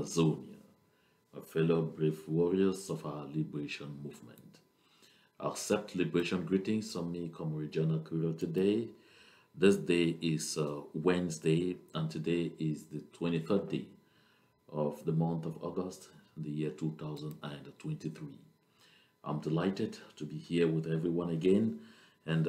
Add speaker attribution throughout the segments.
Speaker 1: Amazonia, my fellow brave warriors of our liberation movement. Accept liberation greetings from me, Comrade Jonah Kuro, today. This day is Wednesday, and today is the 23rd day of the month of August, the year 2023. I'm delighted to be here with everyone again, and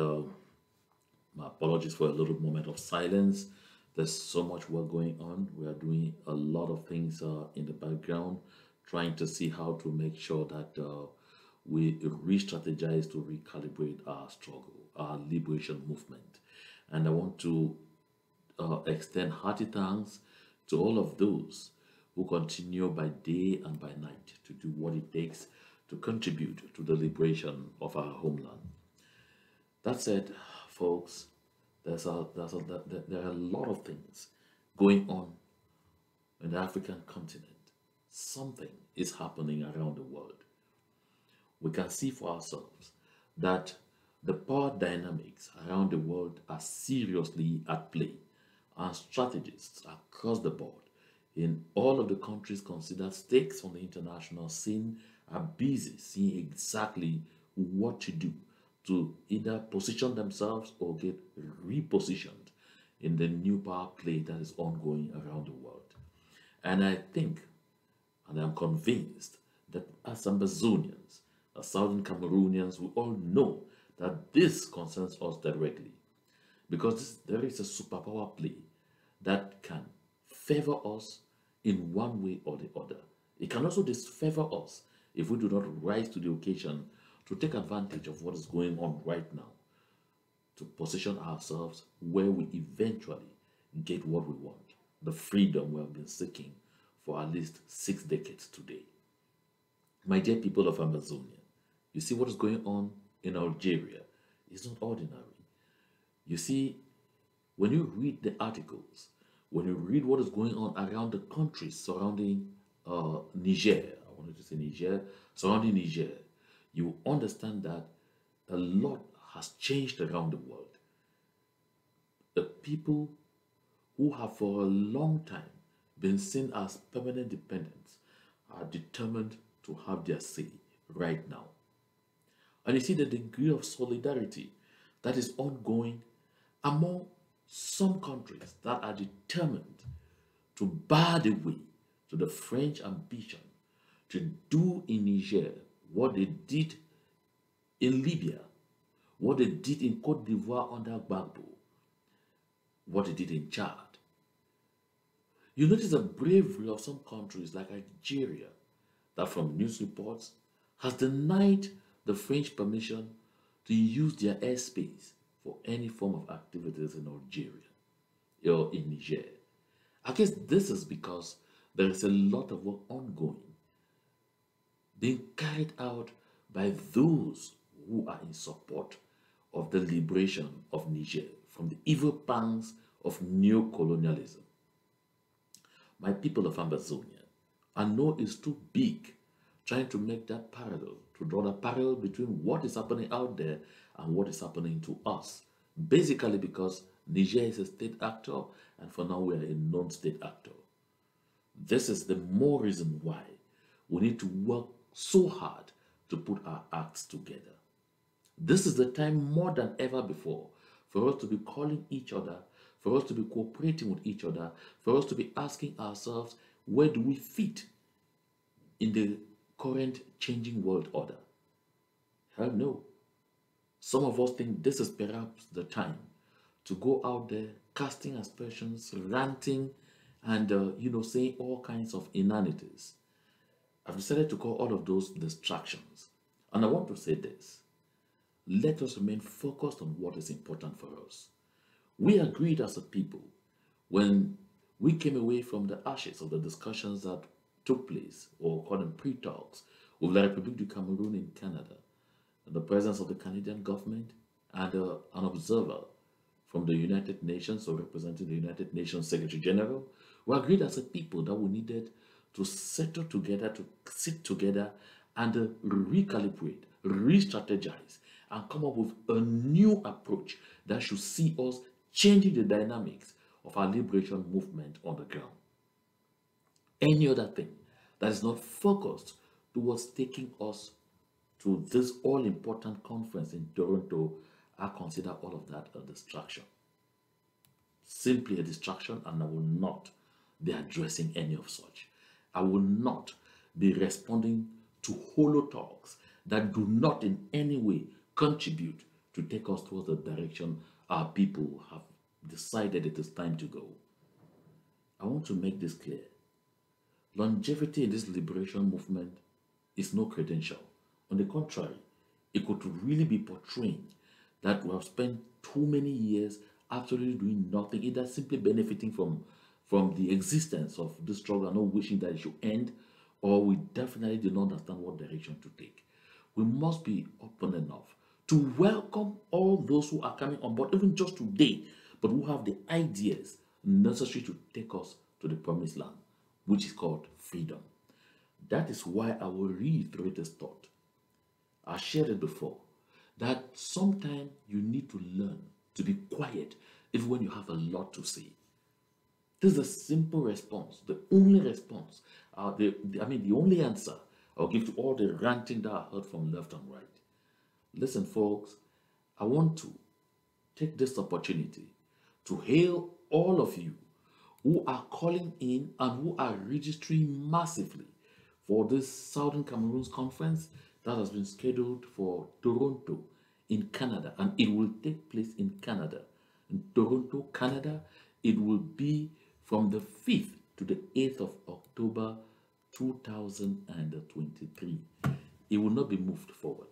Speaker 1: my apologies for a little moment of silence. There's so much work going on. We are doing a lot of things in the background, trying to see how to make sure that we re-strategize to recalibrate our struggle, our liberation movement. And I want to extend hearty thanks to all of those who continue by day and by night to do what it takes to contribute to the liberation of our homeland. That said, folks, there are a lot of things going on in the African continent. Something is happening around the world. We can see for ourselves that the power dynamics around the world are seriously at play, and strategists across the board in all of the countries considered stakes on the international scene are busy seeing exactly what to do to either position themselves or get repositioned in the new power play that is ongoing around the world. And I think, and I'm convinced, that as Ambazonians, as Southern Cameroonians, we all know that this concerns us directly because there is a superpower play that can favor us in one way or the other. It can also disfavor us if we do not rise to the occasion to take advantage of what is going on right now, to position ourselves where we eventually get what we want, the freedom we have been seeking for at least 6 decades today. My dear people of Amazonia, you see what is going on in Algeria is not ordinary. You see, when you read the articles, when you read what is going on around the countries surrounding Niger, I wanted to say Niger, surrounding Niger, you understand that a lot has changed around the world. The people who have for a long time been seen as permanent dependents are determined to have their say right now. And you see the degree of solidarity that is ongoing among some countries that are determined to bar the way to the French ambition to do in Niger what they did in Libya, what they did in Cote d'Ivoire under Gbagbo, what they did in Chad. You notice the bravery of some countries like Algeria that from news reports has denied the French permission to use their airspace for any form of activities in Algeria or in Niger. I guess this is because there is a lot of work ongoing being carried out by those who are in support of the liberation of Niger from the evil pangs of neo-colonialism. My people of Ambazonia, I know it's too big trying to make that parallel, to draw the parallel between what is happening out there and what is happening to us. Basically because Niger is a state actor and for now we are a non-state actor. This is the more reason why we need to work so hard to put our acts together. This is the time more than ever before for us to be calling each other, for us to be cooperating with each other, for us to be asking ourselves, where do we fit in the current changing world order? Hell no. Some of us think this is perhaps the time to go out there casting aspersions, ranting, and saying all kinds of inanities. I've decided to call all of those distractions. And I want to say this. Let us remain focused on what is important for us. We agreed as a people when we came away from the ashes of the discussions that took place, or call them pre-talks, with La République du Cameroon in Canada, in the presence of the Canadian government and an observer from the United Nations, or representing the United Nations Secretary General. We agreed as a people that we needed to settle together, to sit together and recalibrate, re-strategize, and come up with a new approach that should see us changing the dynamics of our liberation movement on the ground. any other thing that is not focused towards taking us to this all important conference in Toronto, I consider all of that a distraction. Simply a distraction, and I will not be addressing any of such. I will not be responding to hollow talks that do not in any way contribute to take us towards the direction our people have decided it is time to go. I want to make this clear. Longevity in this liberation movement is no credential. On the contrary, it could really be portraying that we have spent too many years absolutely doing nothing, either simply benefiting from the existence of this struggle and not wishing that it should end, or we definitely do not understand what direction to take. We must be open enough to welcome all those who are coming on board, even just today, but who have the ideas necessary to take us to the promised land, which is called freedom. That is why I will reiterate this thought. I shared it before, that sometimes you need to learn to be quiet even when you have a lot to say. This is a simple response, the only response, the only answer I'll give to all the ranting that I heard from left and right. Listen, folks, I want to take this opportunity to hail all of you who are calling in and who are registering massively for this Southern Cameroons conference that has been scheduled for Toronto in Canada, and it will take place in Canada. In Toronto, Canada, it will be from the 5th to the 8th of October 2023. It will not be moved forward.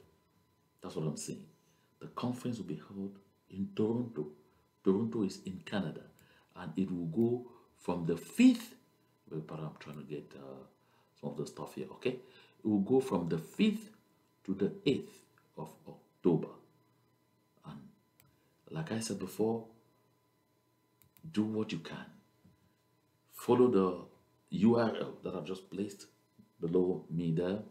Speaker 1: That's what I'm saying. The conference will be held in Toronto. Toronto is in Canada, and it will go from the 5th. But I'm trying to get some of the stuff here, okay? It will go from the 5th to the 8th of October. And like I said before, do what you can. Follow the URL that I've just placed below me there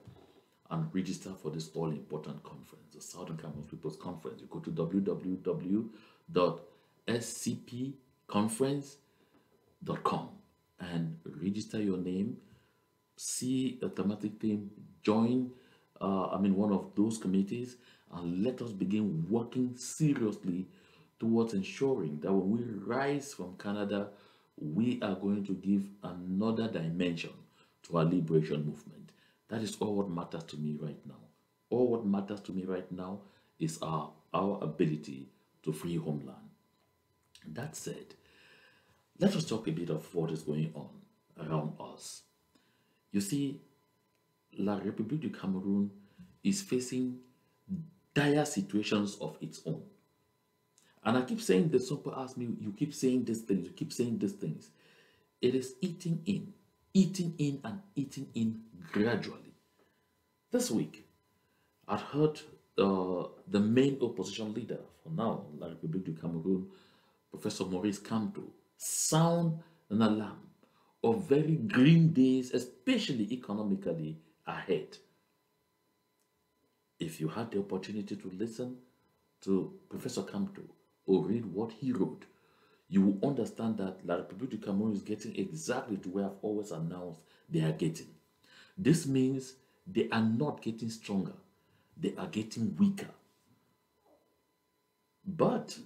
Speaker 1: and register for this all-important conference, the Southern Cameroon People's Conference. You go to www.scpconference.com and register your name, see a thematic theme, join one of those committees, and let us begin working seriously towards ensuring that when we rise from Canada, we are going to give another dimension to our liberation movement. That is all what matters to me right now. All what matters to me right now is our ability to free homeland. That said, let us talk a bit of what is going on around us. You see, La République du Cameroon is facing dire situations of its own. And I keep saying this, some people ask me, you keep saying these things, you keep saying these things. It is eating in and eating in gradually. This week, I'd heard the main opposition leader for now, La République du Cameroon, Professor Maurice Kamto, sound an alarm of very grim days, especially economically, ahead. If you had the opportunity to listen to Professor Kamto or read what he wrote, you will understand that La République du Cameroon is getting exactly to where I've always announced they are getting. This means they are not getting stronger, they are getting weaker. But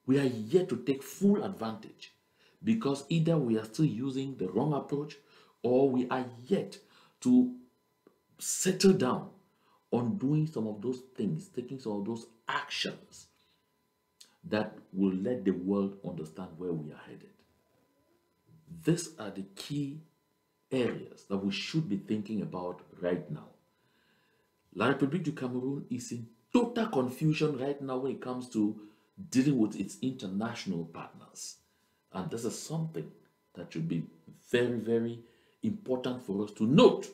Speaker 1: we are yet to take full advantage, because either we are still using the wrong approach, or we are yet to settle down on doing some of those things, taking some of those actions that will let the world understand where we are headed. These are the key areas that we should be thinking about right now. La République du Cameroon is in total confusion right now when it comes to dealing with its international partners. And this is something that should be very, very important for us to note.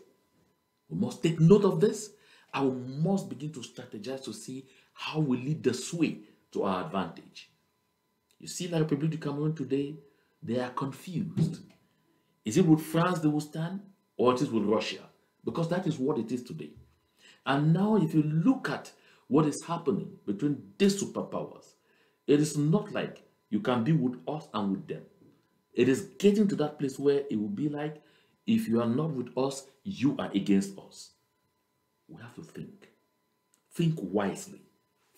Speaker 1: We must take note of this, and we must begin to strategize to see how we lead the sway to our advantage. You see, La République du Cameroon today, they are confused. Is it with France they will stand, or it is with Russia? Because that is what it is today. And now if you look at what is happening between these superpowers, it is not like you can be with us and with them. It is getting to that place where it will be like If you are not with us, you are against us. We have to think. Think wisely.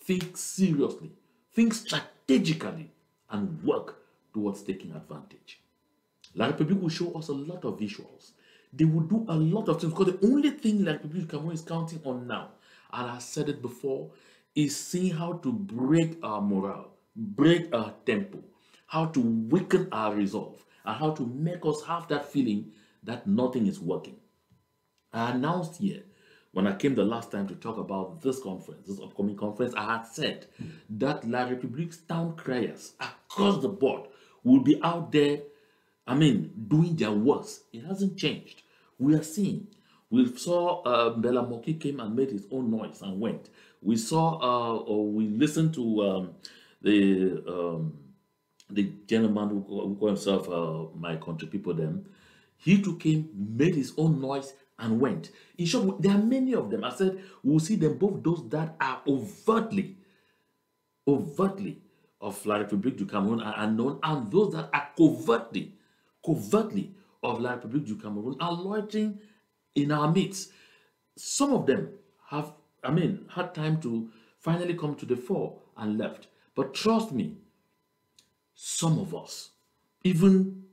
Speaker 1: Think seriously. Think strategically and work towards taking advantage. La République will show us a lot of visuals. They will do a lot of things because the only thing La République Cameroon is counting on now, and I said it before, is seeing how to break our morale, break our tempo, how to weaken our resolve, and how to make us have that feeling that nothing is working. I announced here when I came the last time to talk about this conference, this upcoming conference, I had said that La République's town criers across the board will be out there, doing their worst. It hasn't changed. We are seeing. We saw Bella Moki came and made his own noise and went. We saw, or we listened to the the gentleman who called himself my country people them. He too came, made his own noise, and went. In short, there are many of them. I said we'll see them, both those that are overtly of La République du Cameroun are unknown, and those that are covertly of La République du Cameroun are loitering in our midst. Some of them have, had time to finally come to the fore and left. But trust me, some of us, even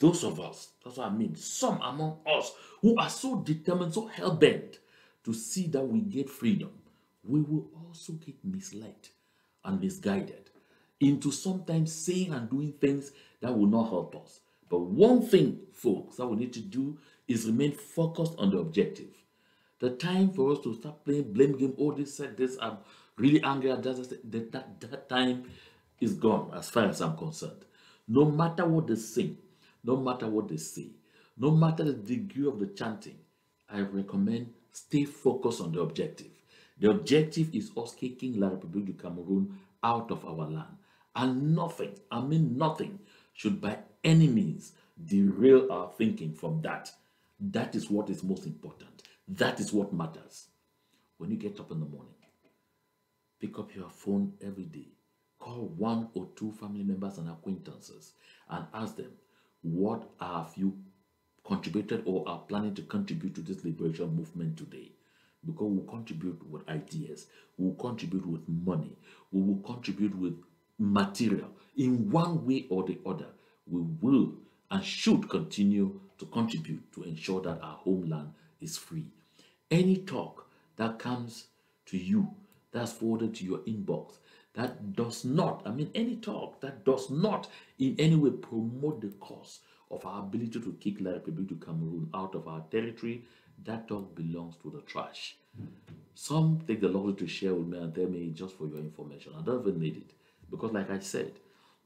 Speaker 1: those of us, that's what I mean, some among us who are so determined, so hell-bent to see that we get freedom, we will also get misled and misguided into sometimes saying and doing things that will not help us. But one thing, folks, that we need to do is remain focused on the objective. The time for us to start playing blame game, oh, this said this, I'm really angry at that time is gone as far as I'm concerned. No matter what they sing, no matter what they say, no matter the degree of the chanting, I recommend stay focused on the objective. The objective is us kicking La République du Cameroun out of our land. And nothing should by any means derail our thinking from that. That is what is most important. That is what matters. When you get up in the morning, pick up your phone every day. Call one or two family members and acquaintances and ask them, what have you contributed or are planning to contribute to this liberation movement today? Because we'll contribute with ideas, we'll contribute with money, we will contribute with material. In one way or the other, we will and should continue to contribute to ensure that our homeland is free. Any talk that comes to you, that's forwarded to your inbox, that does not, any talk that does not in any way promote the cause of our ability to kick La République du Cameroun out of our territory, that talk belongs to the trash. Some take the liberty to share with me and tell me just for your information. I don't even need it. Because like I said,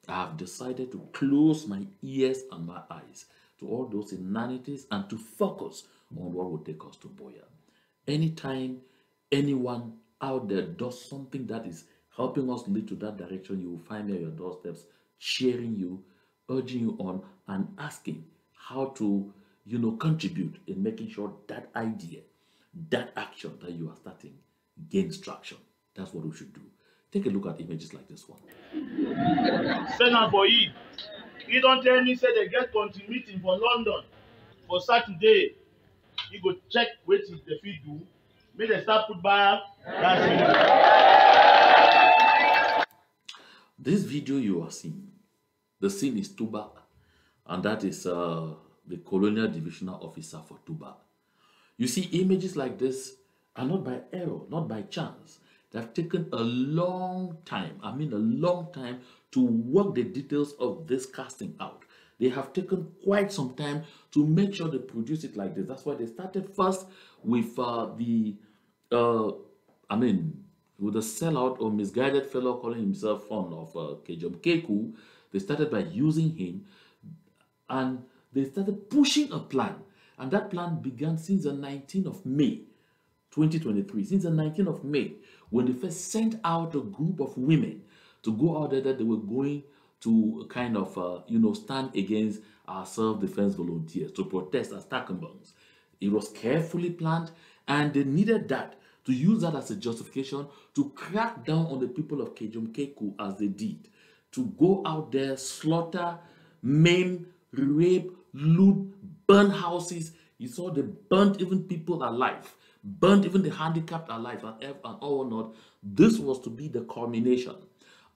Speaker 1: I have decided to close my ears and my eyes to all those inanities and to focus on what will take us to Boya. Anytime anyone out there does something that is helping us lead to that direction, you will find me at your doorsteps, cheering you, urging you on, and asking how to, contribute in making sure that idea, that action that you are starting gains traction. That's what we should do. Take a look at images like this one.
Speaker 2: Send am for you. He don tell me say they get country meeting for London for Saturday. You go check wetin they fit do. Make dem start put back. That's it.
Speaker 1: This video you are seeing, the scene is Tuba, and that is the Colonial Divisional Officer for Tuba. You see, images like this are not by error, not by chance. They've taken a long time, a long time to work the details of this casting out. They have taken quite some time to make sure they produce it like this. That's why they started first with with the sellout or misguided fellow calling himself fond of Kejom Keku. They started by using him, and they started pushing a plan. And that plan began since the 19th of May, 2023. Since the 19th of May, when they first sent out a group of women to go out there, that they were going to kind of, stand against our self-defense volunteers, to protest as Takumbans. It was carefully planned, and they needed that to use that as a justification to crack down on the people of Kejom Keku as they did, to go out there, slaughter, maim, rape, loot, burned houses. You saw they burnt even people alive, burnt even the handicapped alive, and all not. This was to be the culmination.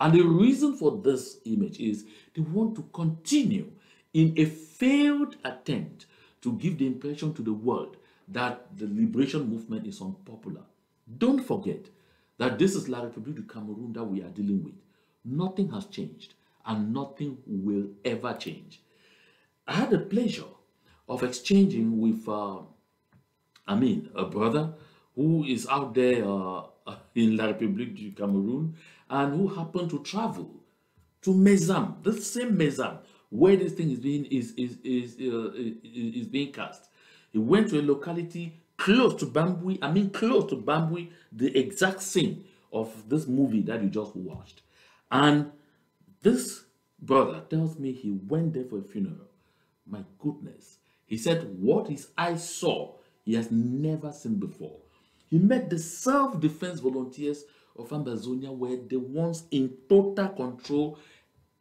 Speaker 1: And the reason for this image is they want to continue in a failed attempt to give the impression to the world that the liberation movement is unpopular. Don't forget that this is La République du Cameroon that we are dealing with. Nothing has changed and nothing will ever change. I had the pleasure of exchanging with, a brother who is out there in La République du Cameroon and who happened to travel to Mezam, the same Mezam where this thing is being cast. He went to a locality close to Bambui, close to Bambui, the exact scene of this movie that you just watched. And this brother tells me he went there for a funeral. My goodness. He said what his eyes saw, he has never seen before. He met the self-defense volunteers of Ambazonia were the ones in total control.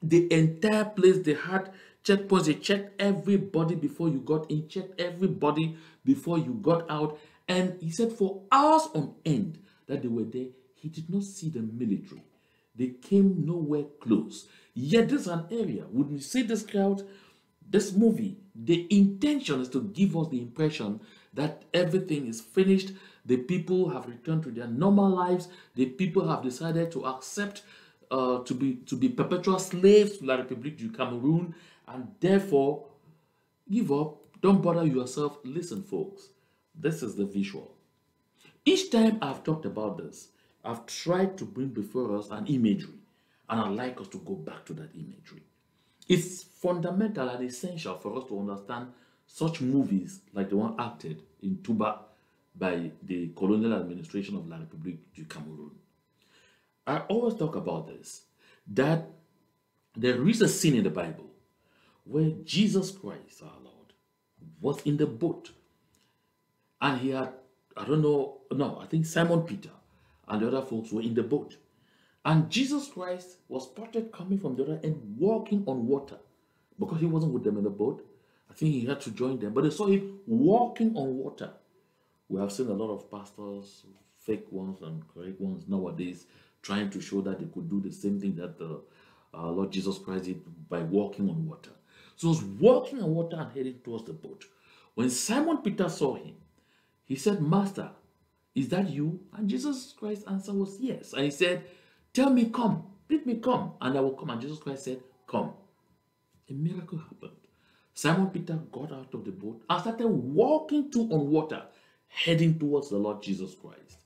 Speaker 1: The entire place, they had checkpoints. They checked everybody before you got in, checked everybody before you got out. And he said for hours on end that they were there, he did not see the military. They came nowhere close. Yet this is an area, when you see this crowd, this movie, the intention is to give us the impression that everything is finished. The people have returned to their normal lives. The people have decided to accept to be perpetual slaves to La République du Cameroon, and therefore give up. Don't bother yourself. Listen, folks, this is the visual. Each time I've talked about this, I've tried to bring before us an imagery, and I'd like us to go back to that imagery. It's fundamental and essential for us to understand such movies like the one acted in Touba by the colonial administration of La République du Cameroon. I always talk about this, that there is a scene in the Bible where Jesus Christ, our Lord, was in the boat. And he had, I think Simon Peter and the other folks were in the boat. And Jesus Christ was spotted coming from the other end, walking on water, because he wasn't with them in the boat. I think he had to join them, but they saw him walking on water. We have seen a lot of pastors, fake ones and correct ones nowadays, trying to show that they could do the same thing that the Lord Jesus Christ did by walking on water. So he was walking on water and heading towards the boat. When Simon Peter saw him, he said, "Master, is that you?" And Jesus Christ's answer was yes. And he said, "Tell me, come, bid me come, and I will come." And Jesus Christ said, "Come." A miracle happened. Simon Peter got out of the boat and started walking on water, heading towards the Lord Jesus Christ.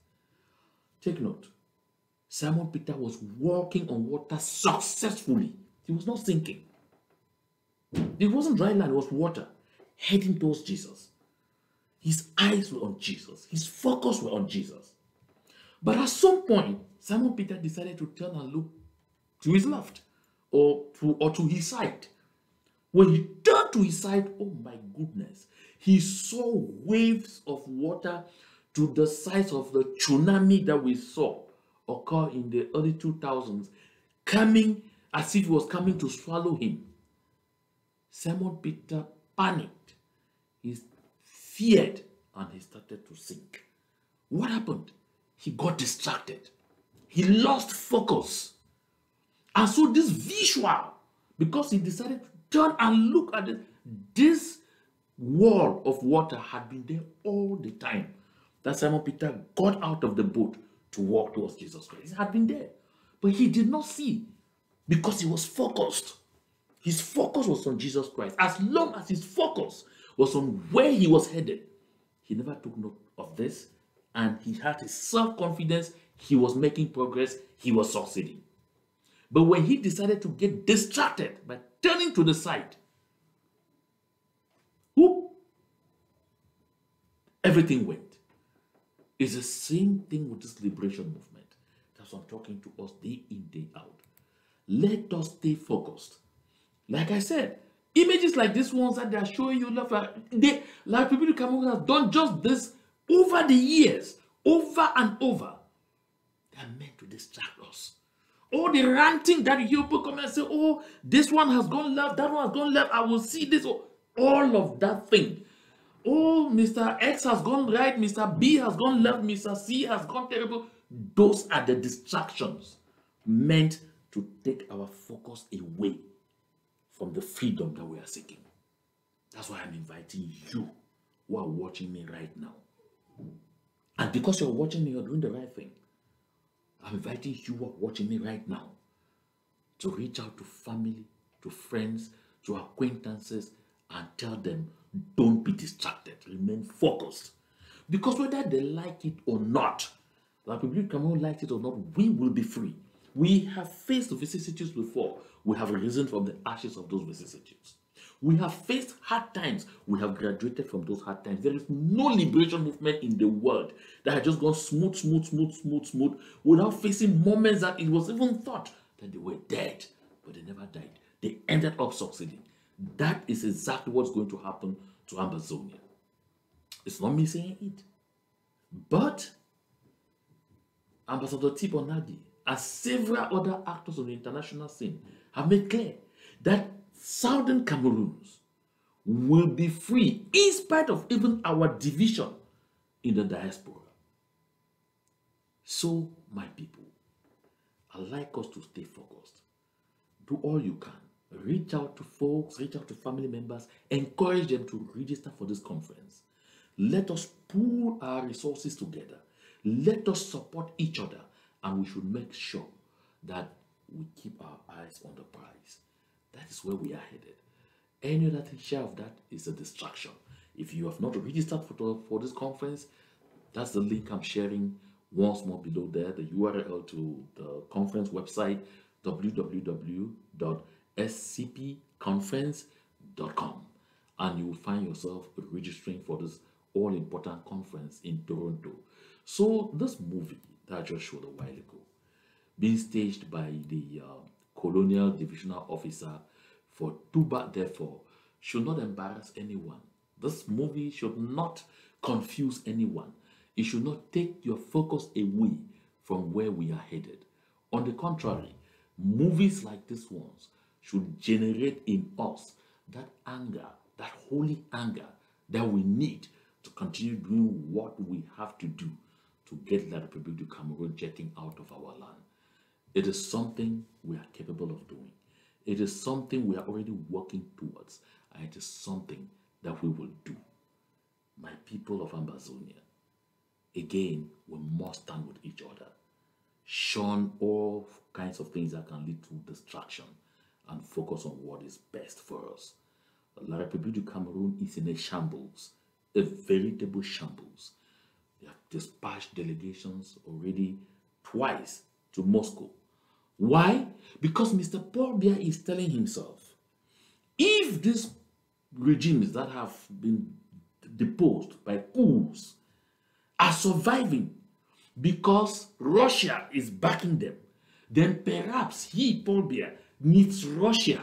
Speaker 1: Take note. Simon Peter was walking on water successfully. He was not sinking. It wasn't dry land, it was water, heading towards Jesus. His eyes were on Jesus. His focus were on Jesus. But at some point, Simon Peter decided to turn and look to his left or to his side. When he turned to his side, oh my goodness, he saw waves of water to the size of the tsunami that we saw occur in the early 2000s, coming as if it was coming to swallow him. Simon Peter panicked. He feared and he started to sink. What happened? He got distracted. He lost focus. And so this visual, because he decided to turn and look at it, this wall of water had been there all the time that Simon Peter got out of the boat to walk towards Jesus Christ. It had been there. But he did not see because he was focused. His focus was on Jesus Christ. As long as his focus was on where he was headed, he never took note of this, and he had his self-confidence. He was making progress. He was succeeding. But when he decided to get distracted by turning to the side, whoop, everything went. It's the same thing with this liberation movement. That's what I'm talking to us day in, day out. Let us stay focused. Like I said, images like these ones that they are showing you, like people in Cameroon have done just this over the years, over and over. They are meant to distract us. All the ranting that you hear people come and say, "Oh, this one has gone left, that one has gone left, I will see this." All of that thing. Oh, Mr. X has gone right, Mr. B has gone left, Mr. C has gone terrible. Those are the distractions meant to take our focus away from the freedom that we are seeking. That's why I'm inviting you who are watching me right now. And because you're watching me, you're doing the right thing. I'm inviting you who are watching me right now to reach out to family, to friends, to acquaintances, and tell them, don't be distracted, remain focused. Because whether they like it or not, like people Cameroon like it or not, we will be free. We have faced vicissitudes before. We have risen from the ashes of those vicissitudes. We have faced hard times. We have graduated from those hard times. There is no liberation movement in the world that has just gone smooth, without facing moments that it was even thought that they were dead, but they never died. They ended up succeeding. That is exactly what's going to happen to Ambazonia. It's not me saying it, but Ambassador Tipo Nadi and several other actors on the international scene have made clear that Southern Cameroons will be free in spite of even our division in the diaspora. So, my people, I'd like us to stay focused. Do all you can. Reach out to folks, reach out to family members, encourage them to register for this conference. Let us pool our resources together. Let us support each other, and we should make sure that we keep our eyes on the prize. That is where we are headed. Any other thing share of that is a distraction. If you have not registered for this conference, that's the link I'm sharing once more below there, the URL to the conference website, www.scpconference.com, and you will find yourself registering for this all-important conference in Toronto. So this movie that I just showed a while ago, being staged by the colonial divisional officer for Tuba, therefore, should not embarrass anyone. This movie should not confuse anyone. It should not take your focus away from where we are headed. On the contrary, movies like this ones should generate in us that anger, that holy anger that we need to continue doing what we have to do to get La République du Cameroon jetting out of our land. It is something we are capable of doing. It is something we are already working towards, and it is something that we will do. My people of Ambazonia, again, we must stand with each other, shun all kinds of things that can lead to distraction, and focus on what is best for us. La République du Cameroon is in a shambles, a veritable shambles. They have dispatched delegations already twice to Moscow. Why? Because Mr. Paul Biya is telling himself, if these regimes that have been deposed by coups are surviving because Russia is backing them, then perhaps he, Paul Biya, needs Russia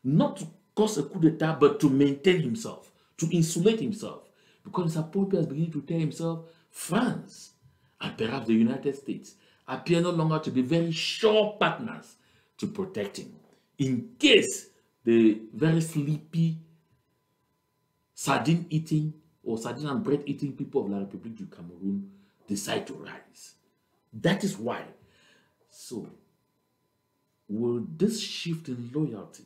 Speaker 1: not to cause a coup d'etat, but to maintain himself, to insulate himself. Because Mr. Paul Biya is beginning to tell himself, France and perhaps the United States appear no longer to be very sure partners to protect him in case the very sleepy, sardine eating or sardine and bread eating people of La République du Cameroon decide to rise. That is why. So, will this shift in loyalty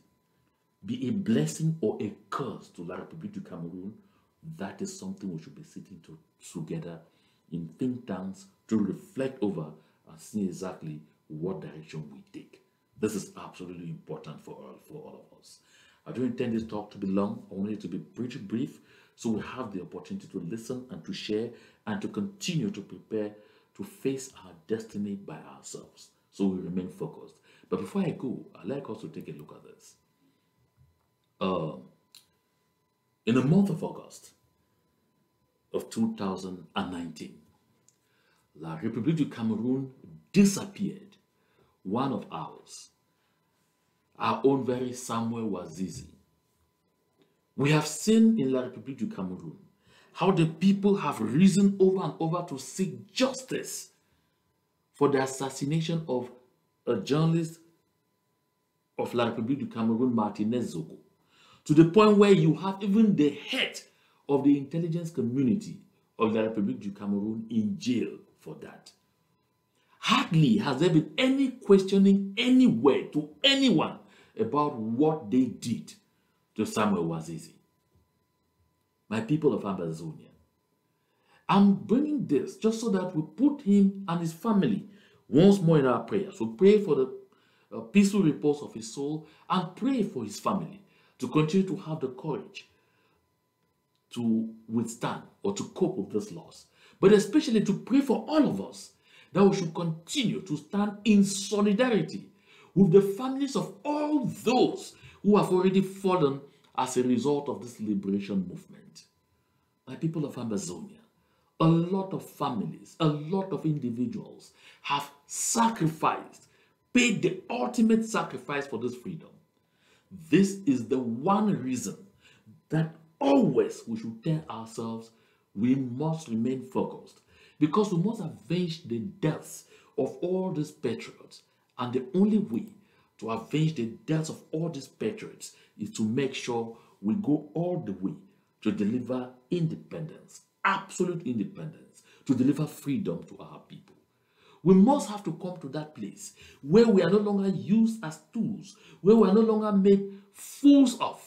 Speaker 1: be a blessing or a curse to La République du Cameroon? That is something we should be sitting together in think tanks to reflect over and see exactly what direction we take. This is absolutely important for all of us. I don't intend this talk to be long. I want it to be pretty brief so we have the opportunity to listen and to share and to continue to prepare to face our destiny by ourselves so we remain focused. But before I go, I'd like us to take a look at this. In the month of August of 2019, La République du Cameroon disappeared. One of ours, our own very Samuel Wazizi. We have seen in La République du Cameroon how the people have risen over and over to seek justice for the assassination of a journalist of La République du Cameroon, Martinez Zogo. to the point where you have even the head of the intelligence community of the Republic du Cameroon in jail for that. Hardly has there been any questioning anywhere to anyone about what they did to Samuel Wazizi. My people of Ambazonia, I'm bringing this just so that we put him and his family once more in our prayers. We pray for the peaceful repose of his soul and pray for his family to continue to have the courage to withstand or to cope with this loss. But especially to pray for all of us that we should continue to stand in solidarity with the families of all those who have already fallen as a result of this liberation movement. My people of Ambazonia, a lot of families, a lot of individuals have sacrificed, paid the ultimate sacrifice for this freedom. This is the one reason that always we should tell ourselves we must remain focused, because we must avenge the deaths of all these patriots. And the only way to avenge the deaths of all these patriots is to make sure we go all the way to deliver independence, absolute independence, to deliver freedom to our people. We must have to come to that place where we are no longer used as tools, where we are no longer made fools of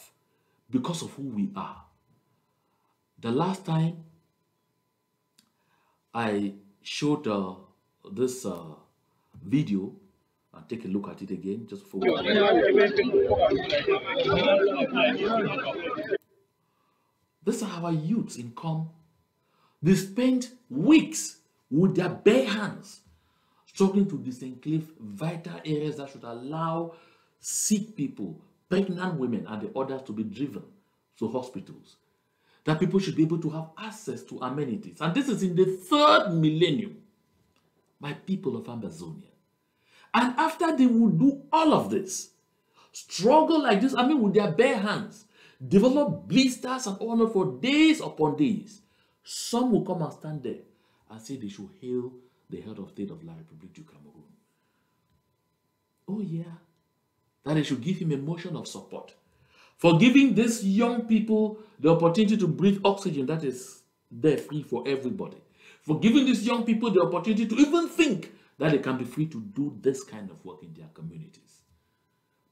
Speaker 1: because of who we are. The last time I showed this video, I'll take a look at it again just for These are our youths in COM. They spent weeks with their bare hands struggling to disenclave vital areas that should allow sick people, pregnant women, and the others to be driven to hospitals. That people should be able to have access to amenities. And this is in the 3rd millennium, my people of Ambazonia. And after they will do all of this, struggle like this, with their bare hands, develop blisters and all that for days upon days, some will come and stand there and say they should hail the head of state of La République du Cameroon. Oh yeah, that they should give him a motion of support for giving these young people the opportunity to breathe oxygen that is there free for everybody. For giving these young people the opportunity to even think that they can be free to do this kind of work in their communities.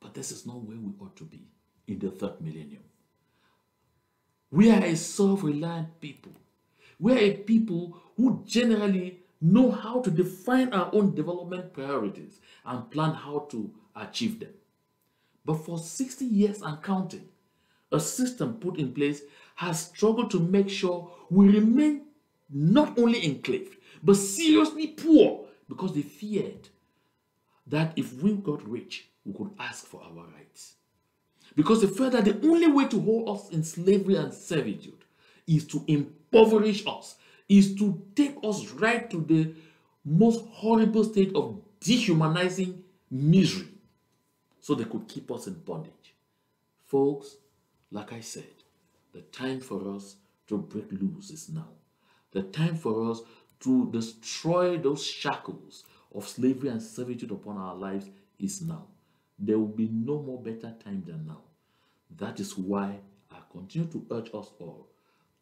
Speaker 1: But this is not where we ought to be in the 3rd millennium. We are a self-reliant people. We are a people who generally know how to define our own development priorities and plan how to achieve them. But for 60 years and counting, a system put in place has struggled to make sure we remain not only enclaved, but seriously poor, because they feared that if we got rich, we could ask for our rights. Because they felt that the only way to hold us in slavery and servitude is to impoverish us, is to take us right to the most horrible state of dehumanizing misery, so they could keep us in bondage. Folks, like I said, the time for us to break loose is now. The time for us to destroy those shackles of slavery and servitude upon our lives is now. There will be no more better time than now. That is why I continue to urge us all,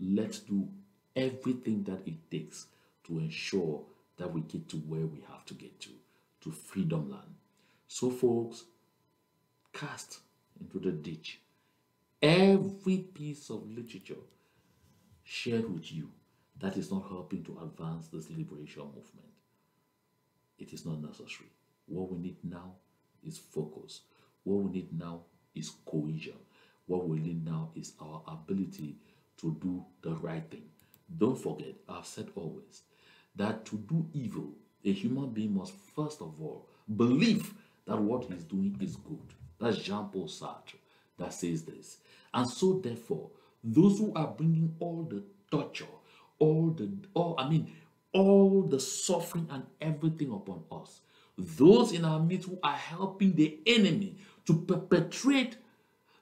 Speaker 1: let's do everything that it takes to ensure that we get to where we have to get to freedom land. So folks, cast into the ditch every piece of literature shared with you that is not helping to advance this liberation movement. It is not necessary. What we need now is focus. What we need now is cohesion. What we need now is our ability to do the right thing. Don't forget, I've said always, that to do evil, a human being must first of all believe that what he's doing is good. That's Jean-Paul Sartre that says this. And so therefore, those who are bringing all the torture, all the suffering and everything upon us, those in our midst who are helping the enemy to perpetrate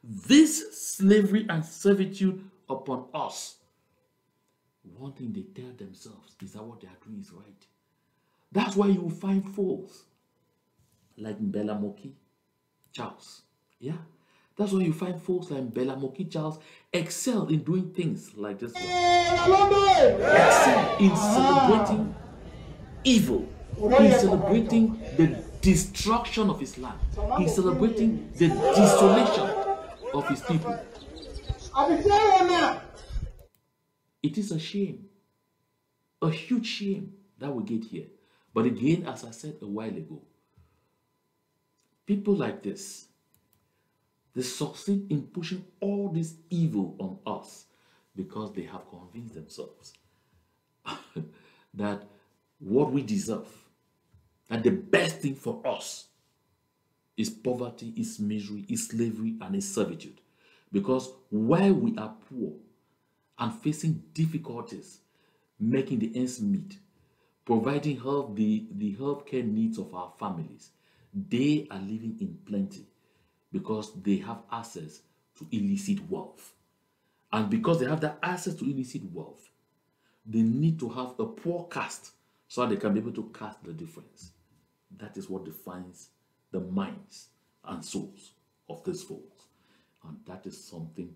Speaker 1: this slavery and servitude upon us, one thing they tell themselves is that what they are doing is right. That's why you will find folks like Mbela Moki, Charles, yeah, That's why you find folks like Bella Moki Charles excel in doing things like this one. Excel in celebrating evil. He's celebrating the destruction of his land. He's celebrating the desolation of his people. It is a shame, a huge shame that we get here. But again, as I said a while ago, people like this, they succeed in pushing all this evil on us because they have convinced themselves that what we deserve, that the best thing for us is poverty, is misery, is slavery, and is servitude. Because while we are poor and facing difficulties, making the ends meet, providing the healthcare needs of our families, they are living in plenty because they have access to illicit wealth. And because they have that access to illicit wealth, they need to have a poor caste so that they can be able to cast the difference. That is what defines the minds and souls of these folks. And that is something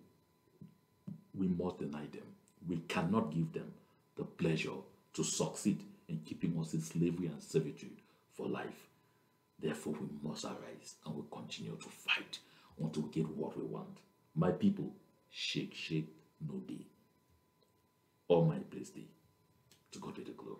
Speaker 1: we must deny them. We cannot give them the pleasure to succeed in keeping us in slavery and servitude for life. Therefore, we must arise and we continue to fight until we get what we want. My people, shake, no day. All my blessed day. To God be the glory.